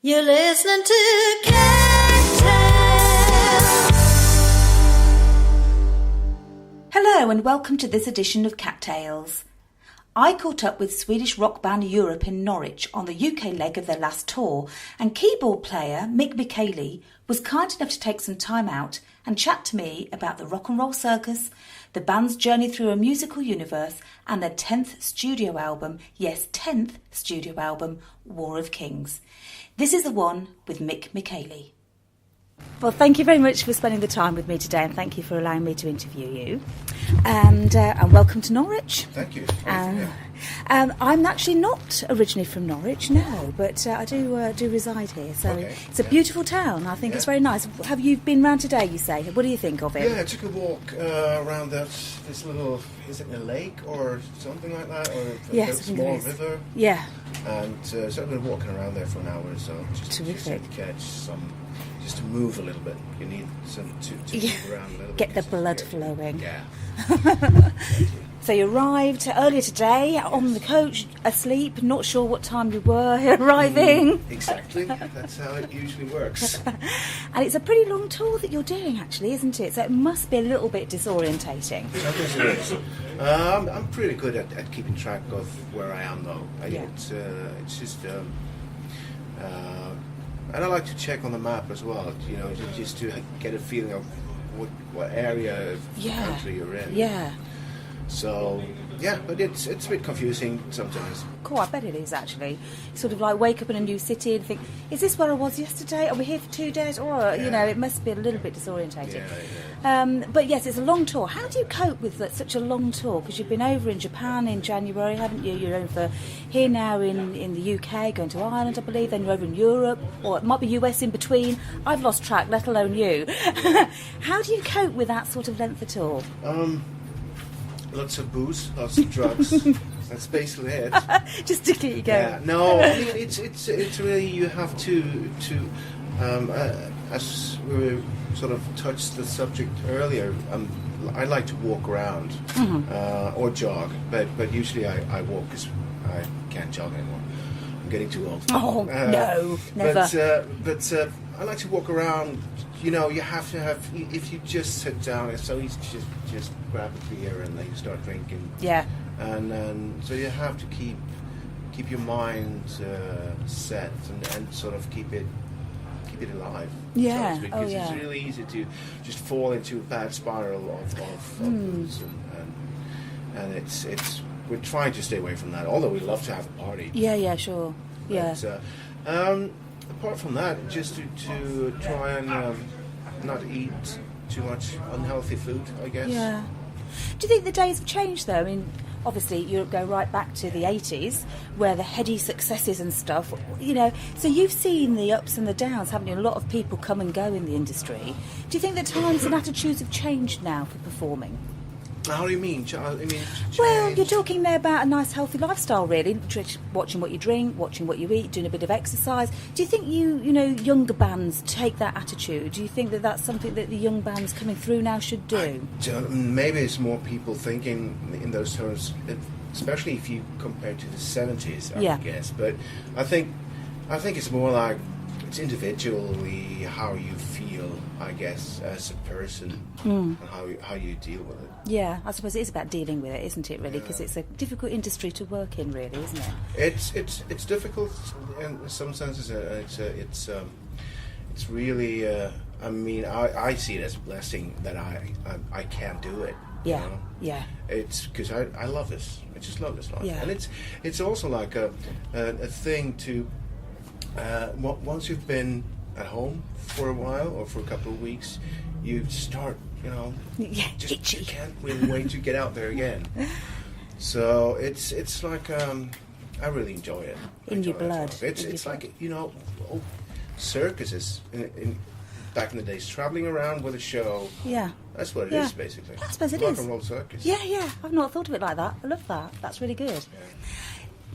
You're listening to Cattails. Hello and welcome to this edition of Cattails. I caught up with Swedish rock band Europe in Norwich on the UK leg of their last tour, and keyboard player Michaeli was kind enough to take some time out and chat to me about the rock and roll circus, the band's journey through a musical universe, and their 10th studio album, yes, 10th studio album, War of Kings. This is the one with Michaeli. Well, thank you very much for spending the time with me today, and thank you for allowing me to interview you. And welcome to Norwich. Thank you. I'm actually not originally from Norwich, no, but I do reside here. So Okay, it's a beautiful town. I think it's very nice. Have you been round today, you say? What do you think of it? Yeah, I took a walk around this little, is it a lake or something like that? Or Yes, a I think small it is. river? Yeah. And so I've been walking around there for an hour or so. Just Terrific. to catch some, just to move a little bit. You need some to move around a little bit. Get the just blood to flowing. Yeah. So you arrived earlier today on the coach, asleep, not sure what time you were arriving. Exactly. That's how it usually works. And it's a pretty long tour that you're doing, actually, isn't it? So it must be a little bit disorientating. Sometimes it is. I'm pretty good at keeping track of where I am, though. It's just, and I like to check on the map as well. You know, just to get a feeling of what area of the country you're in. Yeah. So, yeah, but it's a bit confusing sometimes. Cool, I bet it is, actually. Sort of like wake up in a new city and think, is this where I was yesterday? Are we here for 2 days? Or, you know, it must be a little bit disorientating. Yeah. But yes, it's a long tour. How do you cope with such a long tour? Because you've been over in Japan in January, haven't you? You're over here now in the UK, going to Ireland, I believe. Then you're over in Europe, or it might be US in between. I've lost track, let alone you. How do you cope with that sort of length of tour? Lots of booze, lots of drugs. That's basically it. Just to keep you going. Yeah, no, I mean, it's really, you have to as we sort of touched the subject earlier, I like to walk around or jog, but usually I walk because I can't jog anymore. I'm getting too old. Oh, no, never. But I like to walk around. You know, you have to have, if you just sit down, it's so easy to just grab a beer and then you start drinking. Yeah. And so you have to keep your mind set and sort of keep it alive. Yeah. Because it's really easy to just fall into a bad spiral of booze and it's we're trying to stay away from that. Although we love to have a party. Yeah, sure. Yeah. But, apart from that, just to try and not eat too much unhealthy food, I guess. Yeah. Do you think the days have changed, though? I mean, obviously, you go right back to the 80s, where the heady successes and stuff, you know, so you've seen the ups and the downs, haven't you? A lot of people come and go in the industry. Do you think that times and attitudes have changed now for performing? How do you mean? Well, you're talking there about a nice healthy lifestyle, really. Watching what you drink, watching what you eat, doing a bit of exercise. Do you think younger bands take that attitude? Do you think that that's something that the young bands coming through now should do? Maybe it's more people thinking in those terms, especially if you compare to the 70s, I guess. But I think it's more like it's individually how you feel, I guess, as a person, and how you deal with it. Yeah, I suppose it is about dealing with it, isn't it? Really, because it's a difficult industry to work in, really, isn't it? It's difficult in some senses. It's really. I mean, I see it as a blessing that I can do it. Yeah, you know? yeah. It's because I love this. I just love this life, Yeah. and it's also like a thing to. Once you've been at home for a while or for a couple of weeks, you start, just itchy. you can't really wait to get out there again. So it's like I really enjoy it. In your blood. It's like circuses in back in the days, traveling around with a show. Yeah. That's what it is, basically. I suppose it Rock is. and roll circus. Yeah. I've not thought of it like that. I love that. That's really good. Yeah.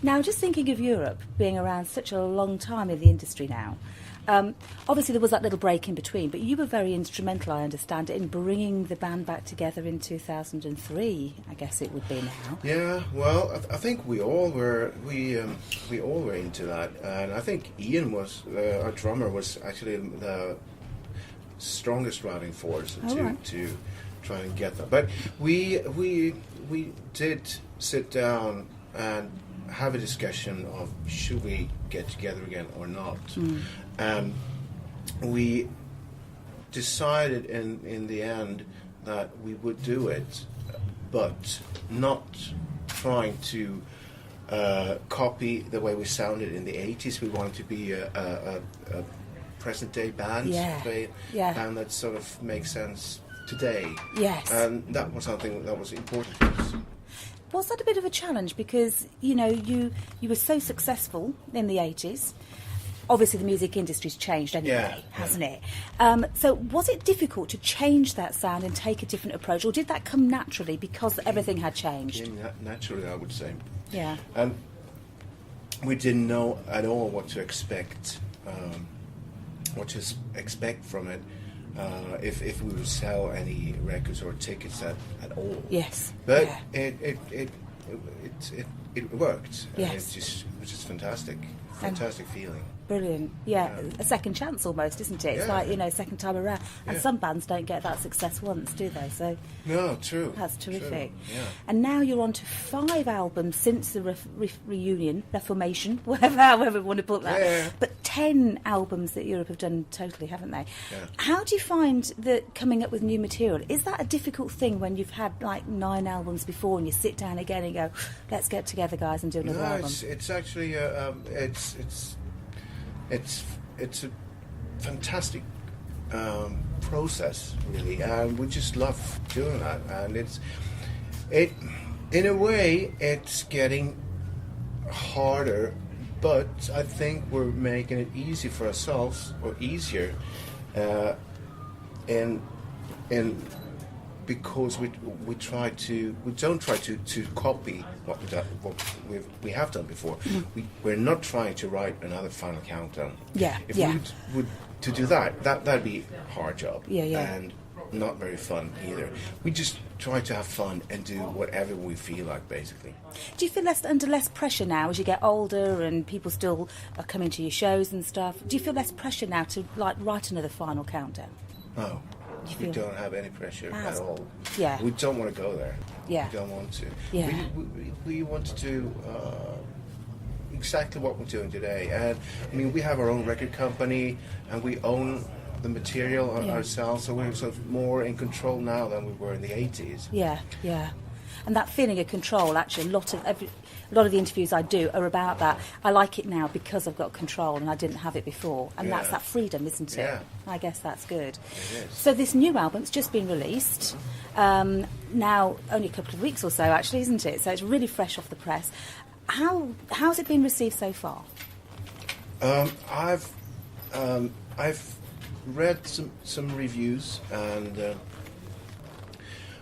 Now, just thinking of Europe being around such a long time in the industry now, obviously there was that little break in between, but you were very instrumental, I understand, in bringing the band back together in 2003, I guess it would be now. Yeah, well, I think we all were into that, and I think Ian was our drummer was actually the strongest driving force to try and get that. But we did sit down and have a discussion of should we get together again or not. And we decided in the end that we would do it, but not trying to copy the way we sounded in the 80s. We wanted to be a present day band, band that sort of makes sense today. Yes. And that was something that was important to us. Was that a bit of a challenge? Because, you know, you were so successful in the 80s. Obviously, the music industry's changed anyway, hasn't it? So was it difficult to change that sound and take a different approach, or did that come naturally because everything had changed? Naturally, I would say. Yeah. We didn't know at all what to expect from it. If we would sell any records or tickets at all. Yes. But it worked. Yes. It was just fantastic feeling. Brilliant. Yeah, a second chance almost, isn't it? It's like, you know, second time around. And some bands don't get that success once, do they? So no, true. That's terrific. True. Yeah. And now you're on to 5 albums since the reunion, reformation, however we want to put that. Yeah. But 10 albums that Europe have done totally, haven't they? Yeah. How do you find that coming up with new material? Is that a difficult thing when you've had like 9 albums before and you sit down again and go, let's get together, guys, and do another album? It's actually it's a fantastic process, really, and we just love doing that. And in a way, it's getting harder, but I think we're making it easy for ourselves, or easier, because we don't try to copy what we have done before. We're not trying to write another Final Countdown. If we would to do that'd be a hard job. And not very fun either. We just try to have fun and do whatever we feel like, basically. Do you feel under less pressure now as you get older and people still are coming to your shows and stuff? Do you feel less pressure now to like write another Final Countdown? No. We don't have any pressure at all. Yeah. We don't want to go there. Yeah. We don't want to. Yeah. We want to do exactly what we're doing today. And I mean, we have our own record company and we own the material ourselves, so we're sort of more in control now than we were in the 80s. Yeah. And that feeling of control, actually, a lot of the interviews I do are about that. I like it now because I've got control and I didn't have it before. And that's that freedom, isn't it? Yeah. I guess that's good. It is. So this new album's just been released. Now, only a couple of weeks or so, actually, isn't it? So it's really fresh off the press. How's it been received so far? I've read some reviews, and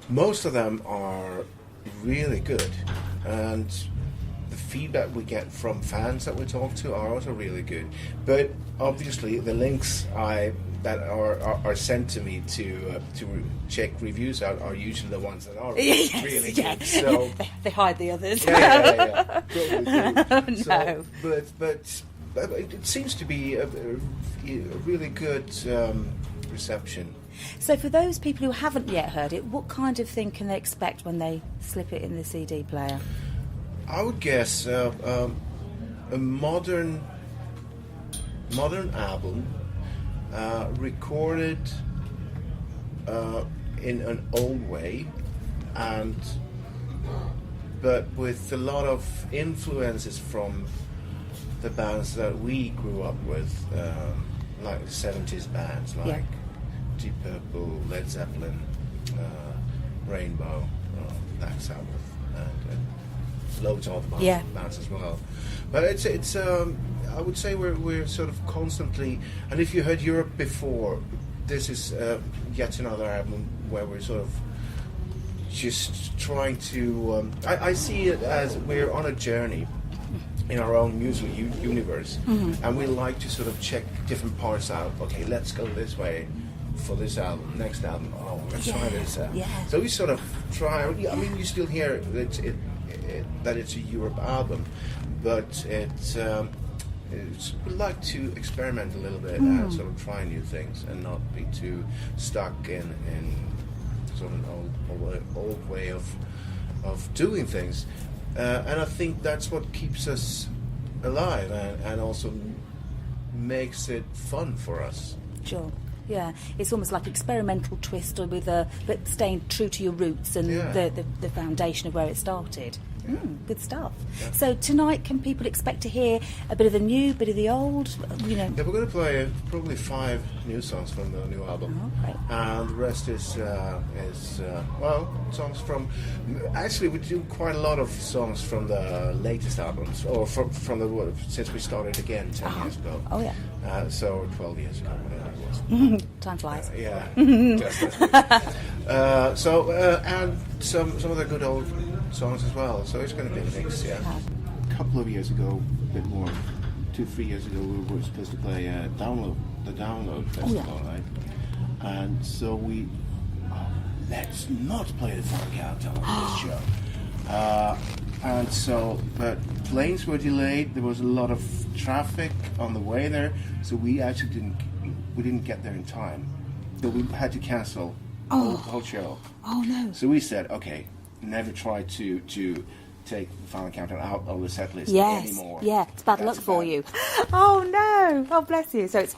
most of them are really good, and the feedback we get from fans that we talk to are also really good. But obviously the links that are sent to me to check reviews out are usually the ones that are really good. So they hide the others. Yeah. Totally do. No. But it seems to be a really good reception. So for those people who haven't yet heard it, what kind of thing can they expect when they slip it in the CD player? I would guess a modern album, recorded in an old way, but with a lot of influences from the bands that we grew up with, like the 70s bands, like Deep Purple, Led Zeppelin, Rainbow, Black Sabbath, and loads of other bands as well. But it's I would say we're sort of constantly, and if you heard Europe before, this is yet another album where we're sort of just trying to. I see it as we're on a journey, in our own musical universe, and we like to sort of check different parts out. Okay, let's go this way for this album. Next album, oh, let's try this out. Yeah. So we sort of try. I mean, you still hear that it's a Europe album, but we like to experiment a little bit and sort of try new things and not be too stuck in sort of an old way of doing things. And I think that's what keeps us alive and also makes it fun for us. Sure. Yeah, it's almost like experimental twist with but staying true to your roots and the foundation of where it started. Good stuff. Yeah. So tonight, can people expect to hear a bit of the new, bit of the old? Yeah, we're going to play probably 5 new songs from the new album, and the rest is songs from. Actually, we do quite a lot of songs from the latest albums, or from the since we started again 10 years ago. Oh yeah. So 12 years ago, whatever it was. Time flies. Yeah. And some of the good old songs as well, so it's going to be a mix. Yeah. A couple of years ago, a bit more, 2-3 years ago, we were supposed to play the Download Festival, right? And so let's not play the Funk Countdown on this show. And so, but planes were delayed. There was a lot of traffic on the way there, so we actually didn't get there in time. So we had to cancel the whole show. Oh no! So we said, okay, never try to take the Final Countdown out of the set list anymore. Yeah, it's bad luck for you. Oh no! Oh bless you. So it's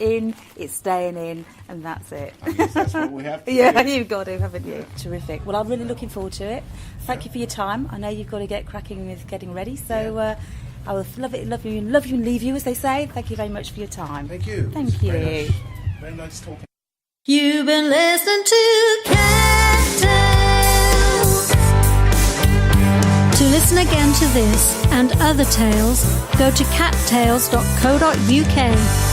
staying in, and that's it. I guess that's what we have to do. You've got to, haven't you? Terrific. Well, I'm really looking forward to it. Thank you for your time. I know you've got to get cracking with getting ready, so I will love you and leave you, as they say. Thank you very much for your time. Thank you. Thank you. Very nice talking. You've been listening to Cat Tales. To listen again to this and other tales, go to cattales.co.uk.